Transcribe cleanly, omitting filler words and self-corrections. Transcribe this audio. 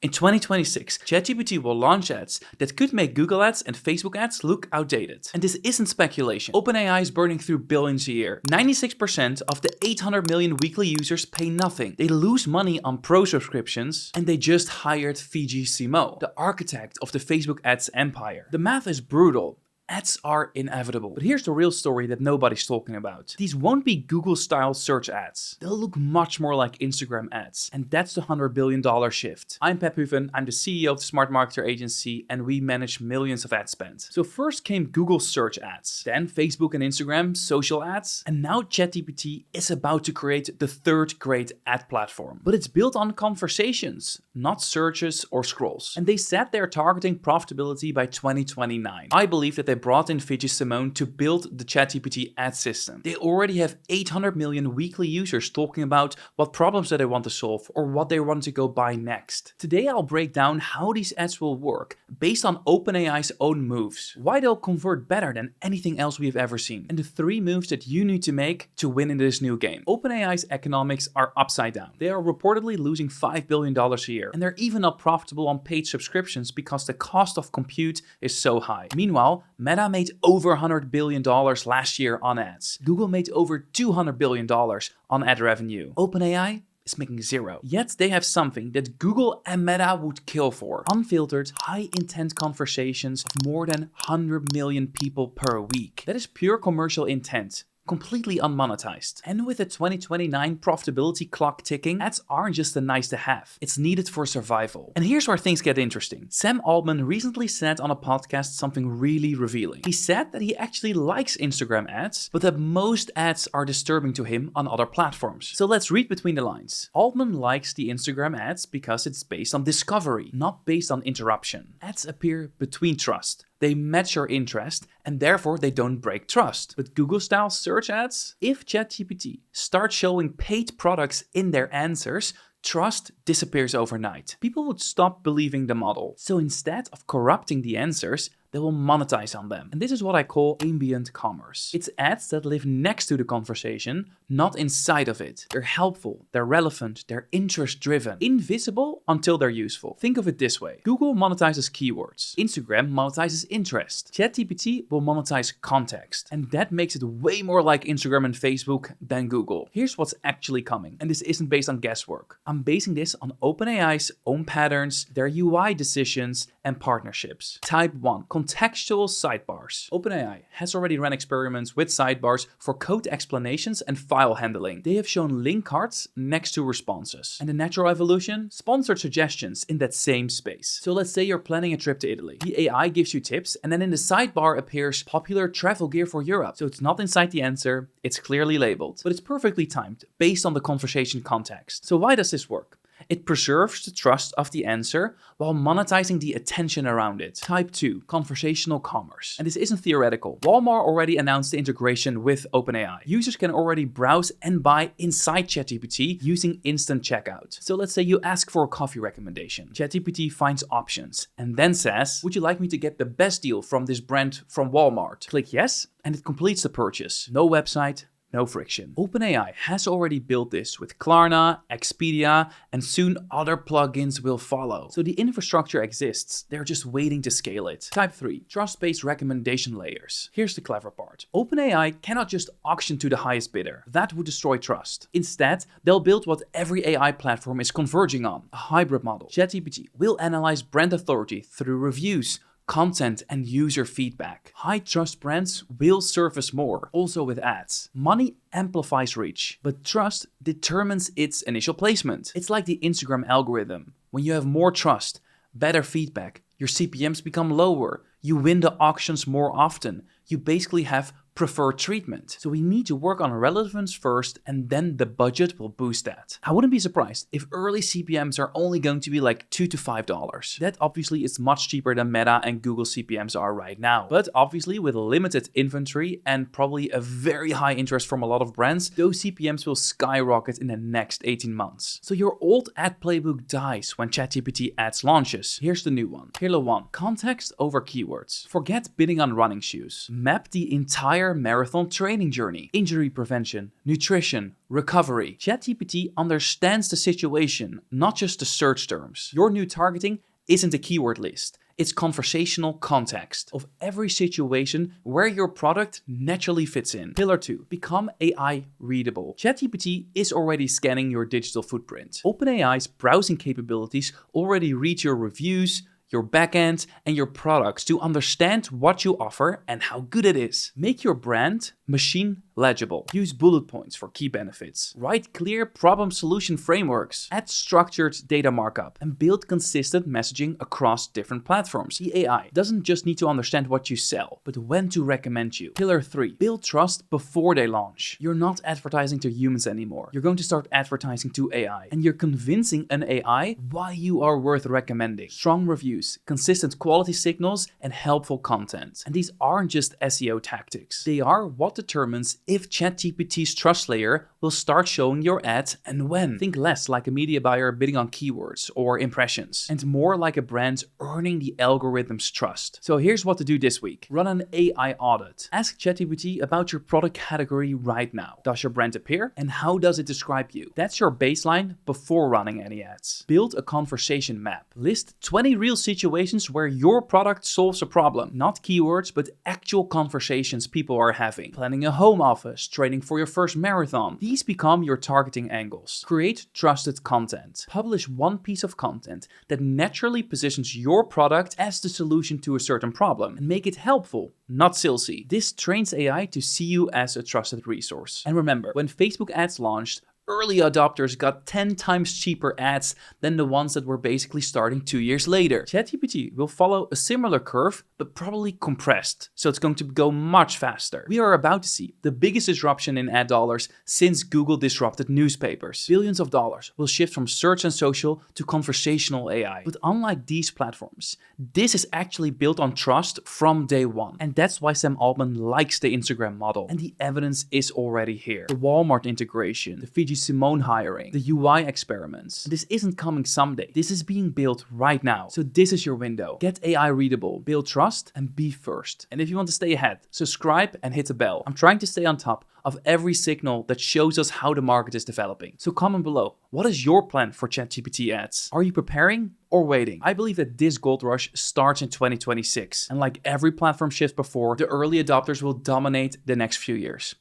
In 2026, ChatGPT will launch ads that could make Google ads and Facebook ads look outdated. And this isn't speculation. OpenAI is burning through billions a year. 96% of the 800 million weekly users pay nothing. They lose money on pro subscriptions, and they just hired Fiji Simo, the architect of the Facebook ads empire. The math is brutal. Ads are inevitable. But here's the real story that nobody's talking about. These won't be Google-style search ads. They'll look much more like Instagram ads. And that's the $100 billion shift. I'm Pep Huven, I'm the CEO of the Smart Marketer Agency, and we manage millions of ad spend. So first came Google search ads, then Facebook and Instagram social ads, and now ChatGPT is about to create the third great ad platform. But it's built on conversations, not searches or scrolls. And they said they're targeting profitability by 2029. I believe that they brought in Fiji Simone to build the ChatGPT ad system. They already have 800 million weekly users talking about what problems that they want to solve or what they want to go buy next. Today I'll break down how these ads will work based on OpenAI's own moves, why they'll convert better than anything else we've ever seen, and the 3 moves that you need to make to win in this new game. OpenAI's economics are upside down. They are reportedly losing $5 billion a year, and they're even not profitable on paid subscriptions because the cost of compute is so high. Meanwhile, Meta made over $100 billion last year on ads. Google made over $200 billion on ad revenue. OpenAI is making zero. Yet they have something that Google and Meta would kill for. Unfiltered, high-intent conversations of more than 100 million people per week. That is pure commercial intent. Completely unmonetized. And with the 2029 profitability clock ticking, ads aren't just a nice to have. It's needed for survival. And here's where things get interesting. Sam Altman recently said on a podcast something really revealing. He said that he actually likes Instagram ads, but that most ads are disturbing to him on other platforms. So let's read between the lines. Altman likes the Instagram ads because it's based on discovery, not based on interruption. Ads appear between trust. They match your interest and therefore they don't break trust. But Google-style search ads? If ChatGPT starts showing paid products in their answers, trust disappears overnight. People would stop believing the model. So instead of corrupting the answers, they will monetize on them. And this is what I call ambient commerce. It's ads that live next to the conversation, not inside of it. They're helpful, they're relevant, they're interest-driven. Invisible until they're useful. Think of it this way. Google monetizes keywords. Instagram monetizes interest. ChatGPT will monetize context. And that makes it way more like Instagram and Facebook than Google. Here's what's actually coming. And this isn't based on guesswork. I'm basing this on OpenAI's own patterns, their UI decisions, and partnerships. Type 1. Contextual sidebars. OpenAI has already run experiments with sidebars for code explanations and file handling. They have shown link cards next to responses. And the natural evolution? Sponsored suggestions in that same space. So let's say you're planning a trip to Italy. The AI gives you tips and then in the sidebar appears popular travel gear for Europe. So it's not inside the answer, it's clearly labeled. But it's perfectly timed based on the conversation context. So why does this work? It preserves the trust of the answer while monetizing the attention around it. Type 2. Conversational commerce. And this isn't theoretical. Walmart already announced the integration with OpenAI. Users can already browse and buy inside ChatGPT using instant checkout. So let's say you ask for a coffee recommendation. ChatGPT finds options and then says, would you like me to get the best deal from this brand from Walmart? Click yes, and it completes the purchase. No website, no friction. OpenAI has already built this with Klarna, Expedia, and soon other plugins will follow. So the infrastructure exists, they're just waiting to scale it. Type 3. Trust-based recommendation layers. Here's the clever part. OpenAI cannot just auction to the highest bidder. That would destroy trust. Instead, they'll build what every AI platform is converging on, a hybrid model. ChatGPT will analyze brand authority through reviews, content, and user feedback. High trust brands will surface more, also with ads. Money amplifies reach, but trust determines its initial placement. It's like the Instagram algorithm. When you have more trust, better feedback, your CPMs become lower, you win the auctions more often. You basically have preferred treatment. So we need to work on relevance first and then the budget will boost that. I wouldn't be surprised if early CPMs are only going to be like $2 to $5. That obviously is much cheaper than Meta and Google CPMs are right now. But obviously with limited inventory and probably a very high interest from a lot of brands, those CPMs will skyrocket in the next 18 months. So your old ad playbook dies when ChatGPT ads launches. Here's the new one. Pillar 1. Context over keywords. Forget bidding on running shoes. Map the entire entire marathon training journey. Injury prevention, nutrition, recovery. ChatGPT understands the situation, not just the search terms. Your new targeting isn't a keyword list. It's conversational context of every situation where your product naturally fits in. Pillar 2. Become AI readable. ChatGPT is already scanning your digital footprint. OpenAI's browsing capabilities already read your reviews, your backend, and your products to understand what you offer and how good it is. Make your brand machine legible. Use bullet points for key benefits. Write clear problem-solution frameworks. Add structured data markup. And build consistent messaging across different platforms. The AI doesn't just need to understand what you sell, but when to recommend you. Pillar 3. Build trust before they launch. You're not advertising to humans anymore. You're going to start advertising to AI. And you're convincing an AI why you are worth recommending. Strong reviews, consistent quality signals, and helpful content. And these aren't just SEO tactics. They are what determines if ChatGPT's trust layer will start showing your ads and when. Think less like a media buyer bidding on keywords or impressions, and more like a brand earning the algorithm's trust. So here's what to do this week. Run an AI audit. Ask ChatGPT about your product category right now. Does your brand appear? And how does it describe you? That's your baseline before running any ads. Build a conversation map. List 20 real situations where your product solves a problem. Not keywords, but actual conversations people are having. Planning a home office, training for your first marathon. These become your targeting angles. Create trusted content. Publish one piece of content that naturally positions your product as the solution to a certain problem and make it helpful, not salesy. This trains AI to see you as a trusted resource. And remember, when Facebook ads launched, early adopters got 10 times cheaper ads than the ones that were basically starting 2 years later. ChatGPT will follow a similar curve, but probably compressed, so it's going to go much faster. We are about to see the biggest disruption in ad dollars since Google disrupted newspapers. Billions of dollars will shift from search and social to conversational AI. But unlike these platforms, this is actually built on trust from day one. And that's why Sam Altman likes the Instagram model. And the evidence is already here. The Walmart integration, the Fiji Simone hiring, the UI experiments. This isn't coming someday. This is being built right now. So this is your window. Get AI readable, build trust, and be first. And if you want to stay ahead, subscribe and hit the bell. I'm trying to stay on top of every signal that shows us how the market is developing. So comment below, what is your plan for ChatGPT ads? Are you preparing or waiting? I believe that this gold rush starts in 2026. And like every platform shift before, the early adopters will dominate the next few years.